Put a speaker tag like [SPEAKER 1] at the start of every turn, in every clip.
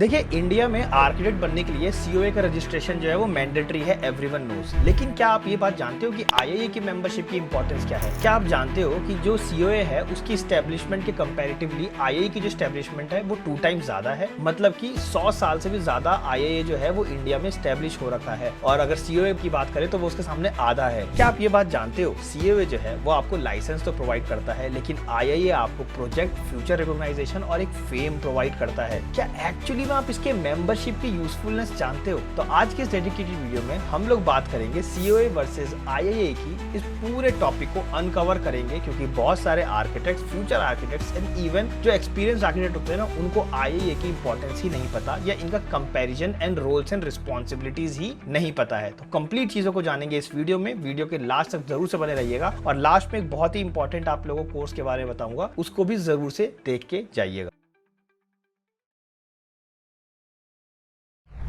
[SPEAKER 1] देखिए, इंडिया में आर्किटेक्ट बनने के लिए सीओए का रजिस्ट्रेशन जो है वो मैंडेटरी है, एवरीवन नोस। लेकिन क्या आप ये बात जानते हो कि आईआईए की मेंबरशिप की इंपॉर्टेंस क्या है? क्या आप जानते हो कि जो सीओए है उसकी स्टैब्लिशमेंट के कंपैरेटिवली आईआईए की जो स्टैब्लिशमेंट है वो 2 टाइम्स ज्यादा है। मतलब कि 100 साल से भी ज्यादा आईआईए जो है वो इंडिया में स्टैब्लिश हो रखा है, और अगर सीओए की बात करें तो वो उसके सामने आधा है। क्या आप ये बात जानते हो? सीओए जो है वो आपको लाइसेंस तो प्रोवाइड करता है, लेकिन आईआईए आपको प्रोजेक्ट, फ्यूचर रिकॉग्नाइजेशन और एक फेम प्रोवाइड करता है। क्या एक्चुअली में आप इसके मेंबरशिप की यूजफुलनेस जानते हो? तो आज के इस डेडिकेटेड वीडियो में हम लोग बात करेंगे सीओए वर्सेस आईआईए की। इस पूरे टॉपिक को अनकवर करेंगे क्योंकि बहुत सारे architects, future architects and even जो एक्सपीरियंस आर्किटेक्ट होते हैं ना, उनको आईआईए की इंपॉर्टेंस ही नहीं पता, या इनका comparison and roles and responsibilities ही नहीं पता है। तो कंप्लीट चीजों को जानेंगे इस वीडियो में। वीडियो के लास्ट तक जरूर से बने रहिएगा, और लास्ट में एक बहुत ही इंपॉर्टेंट आप लोगों को कोर्स के बारे में बताऊंगा, उसको भी जरूर से देख के जाइएगा।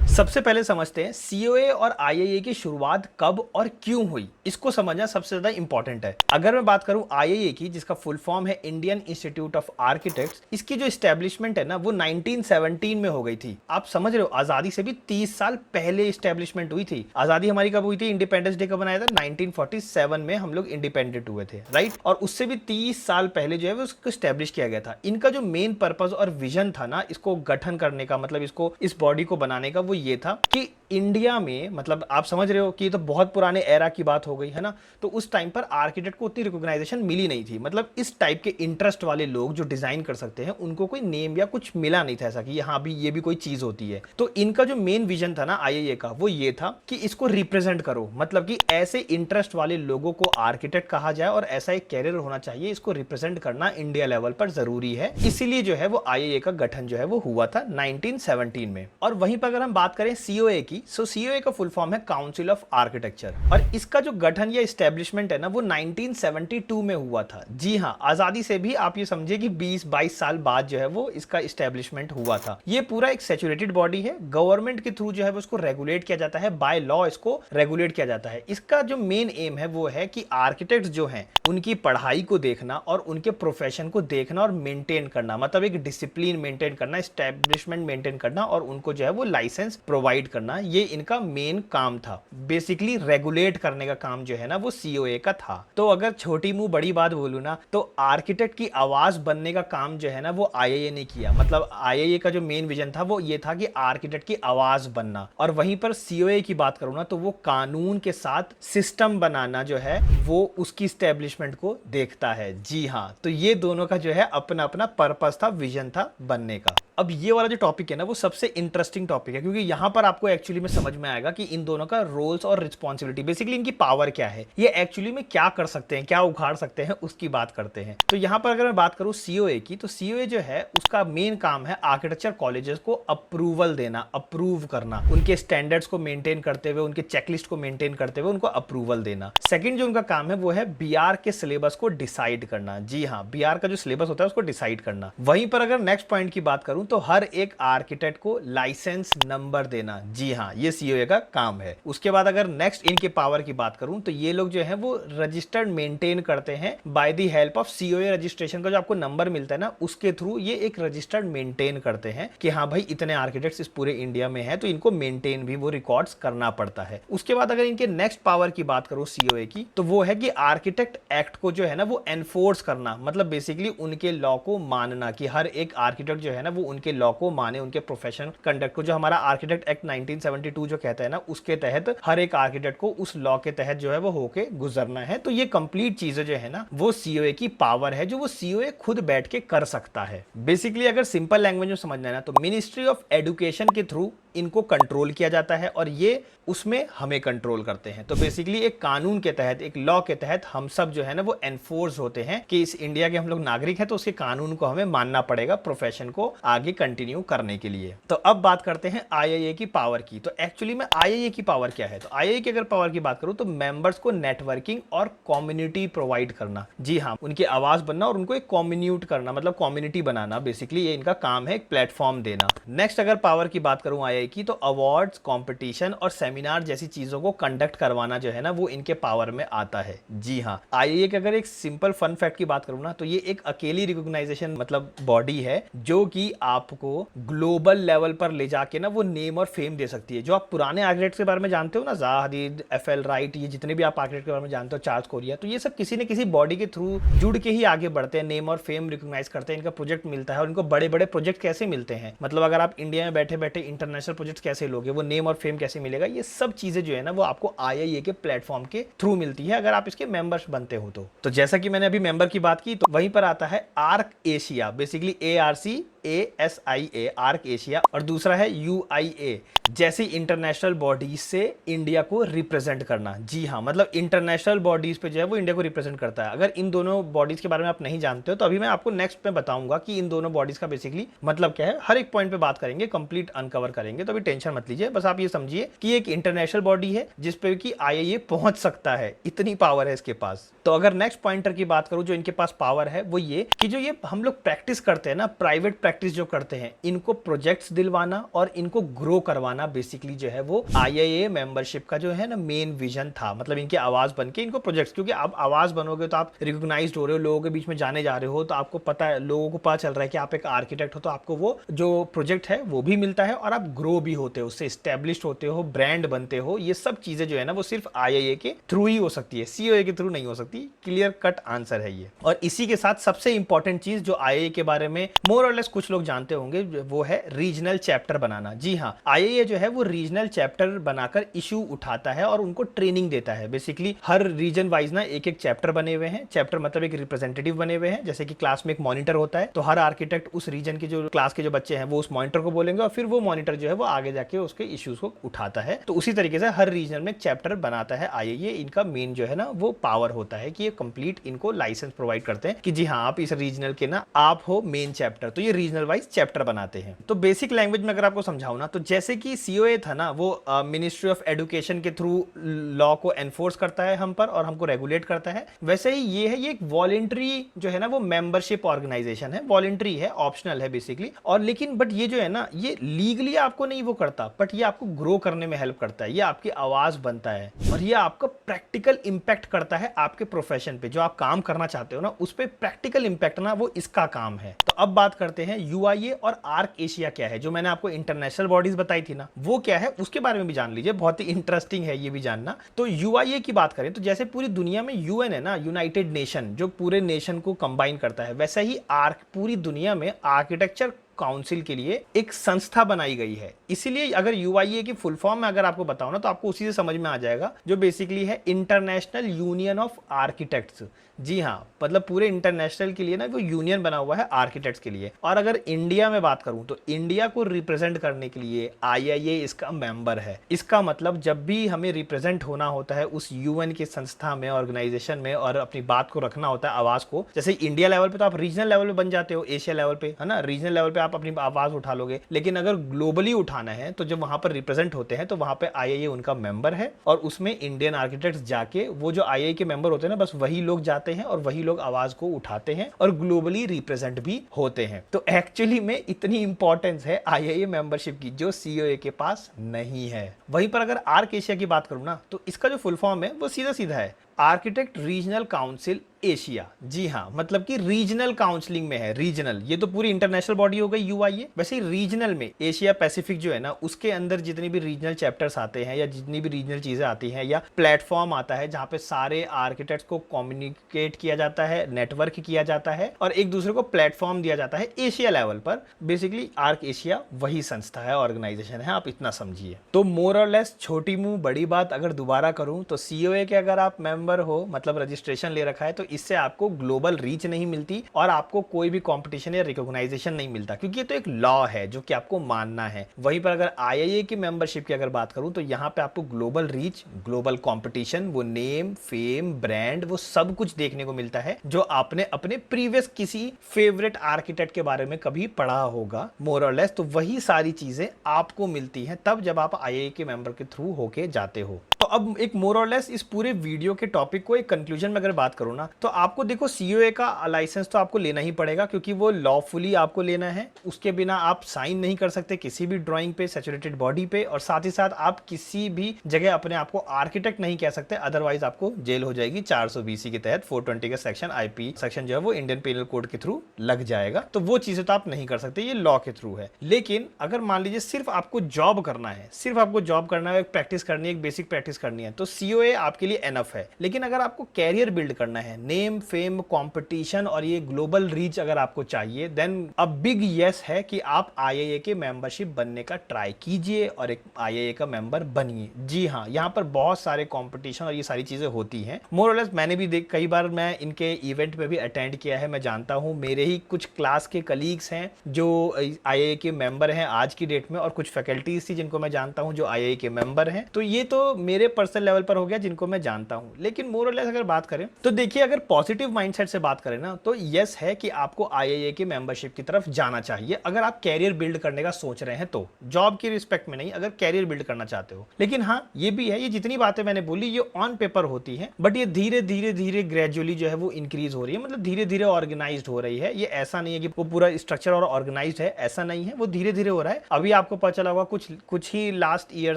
[SPEAKER 1] सबसे पहले समझते हैं सीओए और आईआईए की शुरुआत कब और क्यों हुई। इसको समझना सबसे ज्यादा इंपॉर्टेंट है। अगर मैं बात करूं आईआईए की, जिसका फुल फॉर्म है इंडियन इंस्टीट्यूट ऑफ आर्किटेक्ट्स, इसकी जो एस्टेब्लिशमेंट है ना वो 1917 में हो गई थी। आप समझ रहे हो, आजादी से भी 30 साल पहले एस्टेब्लिशमेंट हुई थी। आजादी हमारी कब हुई थी? इंडिपेंडेंस डे कब बनाया था? 1947 में हम लोग इंडिपेंडेंट हुए थे, राइट। और उससे भी 30 साल पहले जो है वो उसको एस्टेब्लिश किया गया था। इनका जो मेन पर्पज और विजन था ना इसको गठन करने का, मतलब इसको, इस बॉडी को बनाने का, वो ये था कि इंडिया में, मतलब आप समझ रहे हो कि ये तो बहुत पुराने एरा की बात हो गई है ना, तो उस टाइम पर आर्किटेक्ट को उतनी रिकॉग्नाइजेशन मिली नहीं थी। मतलब इस टाइप के इंटरेस्ट वाले लोग जो डिजाइन कर सकते हैं उनको कोई नेम या कुछ मिला नहीं था ऐसा कि हाँ भी ये भी कोई चीज होती है। तो इनका जो मेन विजन था ना आईआईए का, वो ये था कि इसको रिप्रेजेंट करो, मतलब कि ऐसे इंटरेस्ट वाले लोगों को आर्किटेक्ट कहा जाए और ऐसा एक कैरियर होना चाहिए, इसको रिप्रेजेंट करना इंडिया लेवल पर जरूरी है। इसीलिए जो है वो आईआईए का गठन जो है वो हुआ था 1917 में। और वहीं पर अगर हम बात करें सीओए की, सो सीओए का फुल फॉर्म है काउंसिल ऑफ आर्किटेक्चर, और इसका जो गठन या एस्टेब्लिशमेंट है ना वो 1972 में हुआ था। जी हाँ, आजादी से भी आप ये समझिए कि 20-22 साल बाद जो है वो इसका एस्टेब्लिशमेंट हुआ था। ये पूरा एक सैचुरेटेड बॉडी है, गवर्नमेंट के थ्रू जो है वो उसको रेगुलेट किया जाता है, बाय लॉ इसको रेगुलेट किया जाता है। इसका जो मेन एम है वो है कि आर्किटेक्ट्स जो हैं उनकी पढ़ाई को देखना और उनके प्रोफेशन को देखना और मेंटेन करना, मतलब एक डिसिप्लिन मेंटेन करना, एस्टेब्लिशमेंट मेंटेन करना, और उनको जो है वो लाइसेंस प्रोवाइड करना, ये इनका मेन काम था। बेसिकली रेगुलेट करने का काम जो है ना वो सीओए का था। तो अगर छोटी मुंह बड़ी बात बोलूं ना, तो आर्किटेक्ट की आवाज बनने का काम जो है ना वो आईआईए ने किया। मतलब आईआईए का जो मेन विजन था वो ये था कि आर्किटेक्ट की आवाज बनना, और वहीं पर सीओए की बात करूं ना तो वो कानून के साथ सिस्टम बनाना जो है वो उसकी स्टैब्लिशमेंट को देखता है। जी हाँ, तो ये दोनों का जो है अपना अपना पर्पस था, विजन था बनने का। अब ये वाला जो टॉपिक है ना वो सबसे इंटरेस्टिंग टॉपिक है, क्योंकि यहां पर आपको एक्चुअली में समझ में आएगा कि इन दोनों का रोल्स और रिस्पॉन्सिबिलिटी, बेसिकली इनकी पावर क्या है, ये एक्चुअली में क्या कर सकते हैं, क्या उखाड़ सकते हैं, उसकी बात करते हैं। तो यहां पर अगर मैं बात करूं सीओए की, तो सीओए जो है उसका मेन काम है आर्किटेक्चर कॉलेजेस को अप्रूवल देना, अप्रूव करना, उनके स्टैंडर्ड्स को मेंटेन करते हुए, उनके चेकलिस्ट को मेंटेन करते हुए उनको अप्रूवल देना। सेकंड जो उनका काम है वो है बीआर के सिलेबस को डिसाइड करना। जी हाँ, बीआर का जो सिलेबस होता है उसको डिसाइड करना। वहीं पर अगर नेक्स्ट पॉइंट की बात करूं तो हर एक आर्किटेक्ट को लाइसेंस नंबर देना। जी हाँ, ये सीओए का काम है। उसके बाद अगर नेक्स्ट इनके पावर की बात करूं तो ये लोग जो है वो रजिस्टर्ड मेंटेन करते हैं by the help of COA registration का जो आपको नंबर मिलता है ना उसके थ्रू ये एक रजिस्टर्ड मेंटेन करते हैं कि हाँ भाई इतने आर्किटेक्ट्स इस पूरे इंडिया में हैं, तो इनको मेंटेन भी वो रिकॉर्ड्स करना पड़ता है। उसके बाद अगर इनके नेक्स्ट पावर की बात करूं सीओए की, तो वो है कि आर्किटेक्ट एक्ट को जो है ना वो एनफोर्स करना, मतलब बेसिकली उनके लॉ को मानना, कि हर एक आर्किटेक्ट जो है ना वो उनके लॉ को माने, उनके प्रोफेशनल कंडक्ट को। जो हमारा आर्किटेक्ट एक्ट 1972 जो कहता है ना उसके तहत हर एक आर्किटेक्ट को उस लॉ के तहत जो है वो होके गुजरना है। तो ये कंप्लीट चीजें जो है ना वो सीओए की पावर है, जो वो सीओए खुद बैठ के कर सकता है। बेसिकली अगर सिंपल लैंग्वेज में समझना है ना तो मिनिस्ट्री ऑफ एजुकेशन के थ्रू इनको कंट्रोल किया जाता है, और ये उसमें हमें कंट्रोल करते हैं। तो बेसिकली एक कानून के तहत, एक लॉ के तहत हम सब जो है ना वो एनफोर्स होते हैं कि इस इंडिया के हम लोग नागरिक हैं, तो उसके कानून को हमें मानना पड़ेगा प्रोफेशन को आगे कंटिन्यू करने के लिए। तो अब बात करते हैं आईआईए की पावर की। तो एक्चुअली में आईआईए की पावर क्या है? तो आईआईए की अगर पावर की बात करूं तो मेंबर्स को नेटवर्किंग और कम्युनिटी प्रोवाइड करना। जी हाँ, उनकी आवाज बनना और उनको एक कम्युनिट करना, मतलब कम्युनिटी बनाना। बेसिकली ये इनका काम है, एक प्लेटफॉर्म देना। नेक्स्ट अगर पावर की बात करूं आईआईए IAA की, तो अवार्ड्स, कंपटीशन और सेमिनार जैसी चीजों को कंडक्ट करवाना जो है ना वो इनके पावर में आता है। जी हाँ, IAA के अगर एक सिंपल फन फैक्ट की बात करूँ ना, तो ये एक अकेली रिकॉग्नाइजेशन मतलब बॉडी है जो कि आपको ग्लोबल लेवल पर ले जाके ना वो नेम और फेम दे सकती है। जो आप पुराने आर्किटेक्ट्स के बारे में जानते हो ना, ज़ा हदीद, FL राइट, ये जितने भी आप आर्किटेक्ट के बारे में जानते हो, चार्ल्स कोरिया, तो ये सब किसी न किसी बॉडी के थ्रू जुड़ के ही आगे बढ़ते हैं, नेम और फेम रिकॉग्नाइज करते हैं, इनका प्रोजेक्ट मिलता है। और इनको बड़े बड़े प्रोजेक्ट कैसे मिलते हैं, मतलब अगर आप इंडिया में बैठे बैठे इंटरनेशनल प्रोजेक्ट कैसे लोगे, वो नेम और फेम कैसे मिलेगा, ये सब चीजें जो है ना वो आपको IAA के प्लेटफॉर्म के थ्रू मिलती है अगर आप इसके मेंबर्स बनते हो तो जैसा कि मैंने अभी मेंबर की बात की, तो वहीं पर आता है arc Asia, basically ARCASIA, arc Asia, और दूसरा है UIA, जैसी इंटरनेशनल बॉडीज से इंडिया को रिप्रेजेंट करना। जी हाँ, मतलब इंटरनेशनल बॉडीज पे जो है वो इंडिया को रिप्रेजेंट करता है। अगर इन दोनों बॉडीज के बारे में आप नहीं जानते हो तो अभी मैं आपको नेक्स्ट में बताऊंगा कि इन दोनों बॉडीज का बेसिकली मतलब क्या है। हर एक पॉइंट पे बात करेंगे, कंप्लीट अनकवर करेंगे, तो अभी टेंशन मत लीजिए। बस आप ये समझिए कि एक इंटरनेशनल बॉडी है जिसपे कि IAA पहुंच सकता है, इतनी पावर है इसके पास। तो अगर नेक्स्ट पॉइंटर की बात करूं जो इनके पास पावर है, वो ये कि जो ये हम लोग प्रैक्टिस करते हैं ना, प्राइवेट प्रैक्टिस जो करते हैं, इनको प्रोजेक्ट्स दिलवाना और इनको ग्रो करवाना बेसिकली जो है वो IAA मेंबरशिप का जो है ना मेन विजन था। मतलब इनकी आवाज बन के इनको प्रोजेक्ट्स, क्योंकि आप आवाज बनोगे तो आप रिकॉग्नाइज्ड हो रहे हो, लोगों के बीच में जाने जा रहे हो, तो आपको पता है, लोगों को पता चल रहा है कि आप एक आर्किटेक्ट हो, तो आपको वो जो प्रोजेक्ट है वो भी मिलता है और आप ग्रो भी होते हो, उससे स्टैब्लिश्ड होते हो, ब्रांड बनते हो। ये सब चीजें जो है ना वो सिर्फ IAA के थ्रू ही हो सकती है, COA के थ्रू नहीं हो सकती। क्लियर कट आंसर है ये। और इसी के साथ सबसे इंपॉर्टेंट चीज जो IAA के बारे में मोर और लेस कुछ लोग जानते होंगे, वो है रीजनल चैप्टर बनाना। जी हाँ, IAA जो है वो रीजनल चैप्टर बनाकर इशू उठाता है और उनको ट्रेनिंग देता है। बेसिकली हर रीजन वाइज ना एक एक चैप्टर बने हुए हैं, चैप्टर मतलब एक रिप्रेजेंटेटिव बने हुए हैं। जैसे कि क्लास में एक मॉनिटर होता है, तो हर आर्किटेक्ट उस रीजन के जो क्लास के जो बच्चे हैं वो उस मॉनिटर को बोलेंगे और फिर वो मॉनिटर जो है वो आगे जाके उसके इश्यूज को उठाता है। तो उसी तरीके से हर रीजन में चैप्टर बनाता है IAA। इनका मेन जो है ना वो पावर होता है कि ये कंप्लीट इनको लाइसेंस प्रोवाइड करते हैं कि जी हाँ, आप इस रीजनल के ना आप हो मेन चैप्टर, तो ये रीजनल वाइज चैप्टर बनाते हैं। तो बेसिक लैंग्वेज में अगर आपको समझाऊं ना, तो जैसे कि COA था ना, वो मिनिस्ट्री ऑफ एजुकेशन के थ्रू लॉ को एनफोर्स करता है हम पर और हमको रेगुलेट करता है, वैसे ही ये है, ये एक वॉलेंट्री जो है ना वो मेंबरशिप ऑर्गेनाइजेशन है, वॉलेंट्री है, ऑप्शनल है बेसिकली। और लेकिन बट ये जो है ना ये लीगली आपको नहीं वो करता, बट ये आपको ग्रो करने में हेल्प करता है, ये आपकी आवाज बनता है और ये आपका प्रैक्टिकल इंपैक्ट करता है आपके प्रोफेशन पे। जो आप काम करना चाहते हो ना उस पे प्रैक्टिकल इंपैक्ट ना वो इसका काम है। तो अब बात करते हैं UIA और आर्क एशिया क्या है। जो मैंने आपको इंटरनेशनल बॉडीज बताई थी ना, वो क्या है उसके बारे में भी जान लीजिए, बहुत ही इंटरेस्टिंग है ये भी जानना। तो UIA की बात करें तो जैसे पूरी दुनिया में UN है ना, यूनाइटेड नेशन, जो पूरे नेशन को कंबाइन करता है, वैसे ही आर्क पूरी दुनिया में आर्किटेक्चर काउंसिल के लिए एक संस्था बनाई गई है। इसीलिए अगर UIA की फुल फॉर्म में अगर आपको बताओ ना, तो आपको उसी से समझ में आ जाएगा, जो बेसिकली है इंटरनेशनल यूनियन ऑफ आर्किटेक्ट्स। जी हाँ, मतलब पूरे इंटरनेशनल के लिए ना वो यूनियन बना हुआ है आर्किटेक्ट्स के लिए। और अगर इंडिया में बात करूं तो इंडिया को रिप्रेजेंट करने के लिए IAA इसका मेंबर है। इसका मतलब जब भी हमें रिप्रेजेंट होना होता है उस UN की संस्था में, ऑर्गेनाइजेशन में, और अपनी बात को रखना होता है, आवाज को, जैसे इंडिया लेवल पे तो आप रीजनल लेवल पे बन जाते हो, एशिया लेवल पे है ना, रीजनल लेवल पे आप अपनी आवाज उठा लोगे, लेकिन अगर ग्लोबली उठाना है तो जब वहां पर रिप्रेजेंट होते हैं तो वहां पे IAA उनका मेंबर है और उसमें इंडियन आर्किटेक्ट्स जाके, वो जो IAA के मेंबर होते हैं ना, बस वही लोग जाते हैं और वही लोग आवाज को उठाते हैं और ग्लोबली रिप्रेजेंट भी होते हैं। तो एक्चुअली में इतनी इंपॉर्टेंस है IAA मेंबरशिप की जो COA के पास नहीं है। वहीं पर अगर आर्क एशिया की बात करूं ना, तो इसका जो फुल फॉर्म है वो सीधा सीधा है आर्किटेक्ट रीजनल काउंसिल एशिया। जी हाँ, मतलब कि रीजनल काउंसलिंग में है। रीजनल, ये तो पूरी इंटरनेशनल बॉडी हो गई UIA, वैसे ही रीजनल में एशिया पैसिफिक जो है ना, उसके अंदर जितनी भी रीजनल चैप्टर्स आते हैं या जितनी भी रीजनल चीजें आती हैं या प्लेटफॉर्म आता है जहां पे सारे आर्किटेक्ट्स को कम्युनिकेट किया जाता है, नेटवर्क किया जाता है और एक दूसरे को प्लेटफॉर्म दिया जाता है एशिया लेवल पर, बेसिकली आर्क एशिया वही संस्था है, ऑर्गेनाइजेशन है, आप इतना समझिए। तो मोर और लेस छोटी मुंह बड़ी बात अगर दोबारा करूं तो COA के अगर आप मेंबर हो, मतलब रजिस्ट्रेशन ले रखा है, तो इससे आपको ग्लोबल रीच नहीं मिलती और आपको कोई भी कंपटीशन या रिकॉग्नाइजेशन नहीं मिलता, क्योंकि ये तो एक लॉ है जो कि आपको मानना है। वहीं पर अगर IAA की मेंबरशिप की अगर बात करूं तो यहां पे आपको ग्लोबल रीच, ग्लोबल कंपटीशन, वो नेम, फेम, ब्रांड, वो सब कुछ देखने को मिलता है जो आपने अपने प्रीवियस किसी फेवरेट आर्किटेक्ट के बारे में कभी पढ़ा होगा, मोर और लेस। तो वही सारी चीजें आपको मिलती हैं तब जब आप IAA के मेंबर के थ्रू होके जाते हो। तो अब एक मोर और लेस इस पूरे वीडियो के टॉपिक को एक कंक्लूजन में अगर बात करूँ ना, तो आपको देखो सीओए का लाइसेंस तो आपको लेना ही पड़ेगा, क्योंकि वो लॉफुली आपको लेना है। उसके बिना आप साइन नहीं कर सकते किसी भी ड्राइंग पे, सैचुरेटेड बॉडी पे, और साथ ही साथ आप किसी भी जगह अपने आप को आर्किटेक्ट नहीं कह सकते, अदरवाइज आपको जेल हो जाएगी 420 के तहत। 420 का सेक्शन, आईपी सेक्शन जो है वो इंडियन पेनल कोड के थ्रू लग जाएगा। तो वो चीजें तो आप नहीं कर सकते, ये लॉ के थ्रू है। लेकिन अगर मान लीजिए सिर्फ आपको जॉब करना है, सिर्फ आपको जॉब करना है, एक प्रैक्टिस करनी है, एक बेसिक प्रैक्टिस करनी है, तो सीओए आपके लिए एनफ है। लेकिन अगर आपको कैरियर बिल्ड करना है, नेम, फेम, कंपटीशन और ये ग्लोबल रीच अगर आपको चाहिए, देन अ बिग यस है कि आप आईआईए के मेंबरशिप बनने का ट्राई कीजिए और एक आईआईए का मेंबर बनिए। जी हाँ, यहाँ पर बहुत सारे कंपटीशन और ये सारी चीजें होती हैं। मोर और लेस मैंने भी कई बार मैं इनके इवेंट में भी अटेंड किया है। मैं जानता हूँ, मेरे ही कुछ क्लास के कलीग्स हैं जो आईआईए के मेंबर हैं आज की डेट में, और कुछ फैकल्टीज थी जिनको मैं जानता हूँ जो आईआईए के मेंबर हैं। तो ये तो मेरे पर्सनल लेवल पर हो गया जिनको मैं जानता हूँ। लेकिन मोर और लेस अगर बात करें तो देखिए, अगर पॉजिटिव माइंडसेट से बात करें ना, तो यस है कि आपको आईआईए के मेंबरशिप की तरफ जाना चाहिए अगर आप कैरियर बिल्ड करने का सोच रहे हैं तो। जॉब की रिस्पेक्ट में नहीं, अगर कैरियर बिल्ड करना चाहते हो। लेकिन हाँ, ये भी है, ये जितनी बातें मैंने बोली ये ऑन पेपर होती है, बट ये धीरे धीरे धीरे ग्रेजुअली जो है वो इंक्रीज हो रही है, मतलब धीरे धीरे ऑर्गेनाइज्ड हो रही है। ये ऐसा नहीं है कि वो पूरा स्ट्रक्चर और ऑर्गेनाइज्ड है, ऐसा नहीं है, वो धीरे धीरे हो रहा है। अभी आपको पता चला होगा कुछ ही लास्ट ईयर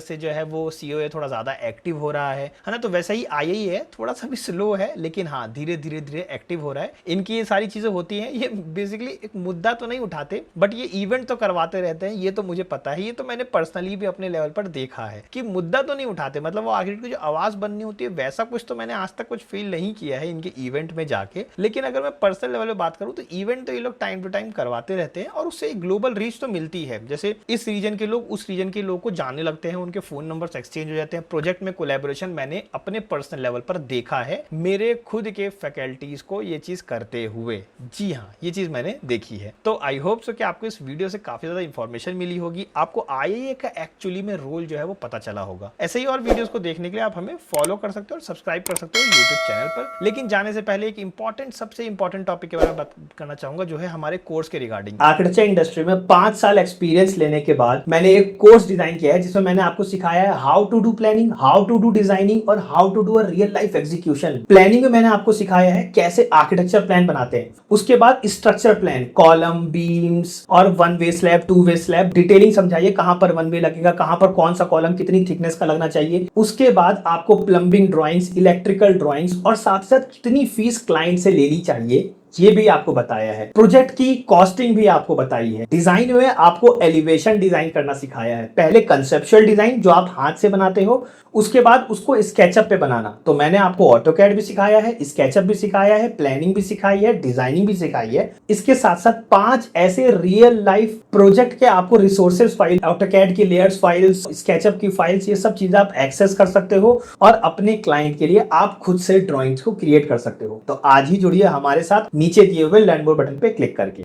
[SPEAKER 1] से जो है वो सीओए थोड़ा ज्यादा एक्टिव हो रहा है ना। तो वैसा ही आईआईए है, थोड़ा सा भी स्लो है, लेकिन हाँ धीरे धीरे धीरे एक्टिव हो रहा है। इनकी ये सारी चीजें होती हैं, ये बेसिकली एक मुद्दा तो नहीं उठाते, बट ये इवेंट तो करवाते रहते हैं। ये तो मुझे पता है, ये तो मैंने पर्सनली भी अपने लेवल पर देखा है कि मुद्दा तो नहीं उठाते, मतलब वो आखिर की जो आवाज बननी होती है वैसा कुछ तो मैंने आज तक कुछ फील नहीं किया है इनके इवेंट में जाके। लेकिन अगर मैं पर्सनल लेवल पे बात करूं तो इवेंट तो ये लोग टाइम टू टाइम करवाते रहते हैं, और उससे ग्लोबल रीच तो मिलती है। जैसे इस रीजन के लोग उस रीजन के लोग को जानने लगते हैं, उनके फोन नंबर्स एक्सचेंज हो जाते हैं। प्रोजेक्ट में कोलैबोरेशन मैंने अपने पर्सनल लेवल पर देखा है, मेरे खुद के फैकल्टीज को ये चीज करते हुए। जी हाँ, ये चीज मैंने देखी है। तो आई होप सो कि आपको इस वीडियो से काफी ज्यादा इंफॉर्मेशन मिली होगी, आपको आईआईए का एक्चुअली में रोल जो है वो पता चला होगा। ऐसे ही और वीडियोस को देखने के लिए आप हमें फॉलो कर सकते हो और सब्सक्राइब कर सकते हो यूट्यूब चैनल पर। लेकिन जाने से पहले एक इंपॉर्टेंट, सबसे इंपॉर्टेंट टॉपिक के बारे में बात करना चाहूंगा, जो है हमारे कोर्स के रिगार्डिंग। आर्किटेक्चर इंडस्ट्री में 5 साल एक्सपीरियंस लेने के बाद मैंने एक कोर्स डिजाइन किया है, जिसमें मैंने आपको सिखाया है how to do planning, how to do designing और how to do a real life execution. Planning में मैंने आपको सिखाया है कैसे आर्किटेक्चर प्लान बनाते हैं, उसके बाद स्ट्रक्चर प्लान, कॉलम, बीम्स और one way slab, two way slab, detailing समझाइए कहां पर वन वे लगेगा, कहां पर कौन सा कॉलम कितनी थिकनेस का लगना चाहिए। उसके बाद आपको प्लम्बिंग ड्राइंग्स, इलेक्ट्रिकल ड्राइंग्स और साथ साथ कितनी फीस क्लाइंट से लेनी चाहिए ये भी आपको बताया है। प्रोजेक्ट की कॉस्टिंग भी आपको बताई है। डिजाइन में आपको एलिवेशन डिजाइन करना सिखाया है। पहले कंसेप्चुअल डिजाइन जो आप हाथ से बनाते हो, उसके बाद उसको स्केचअप पे बनाना। तो मैंने आपको ऑटोकैड भी सिखाया है, स्केचअप भी सिखाया है, प्लानिंग भी सिखाई है, डिजाइनिंग भी सिखाई है। इसके साथ साथ 5 ऐसे रियल लाइफ प्रोजेक्ट के आपको रिसोर्सेज फाइल, ऑटोकैड की लेयर्स फाइल्स, स्केचअप की फाइल्स, ये सब चीजें आप एक्सेस कर सकते हो और अपने क्लाइंट के लिए आप खुद से ड्रॉइंग्स को क्रिएट कर सकते हो। तो आज ही जुड़िए हमारे साथ नीचे दिए हुए लर्न मोर बटन पे क्लिक करके।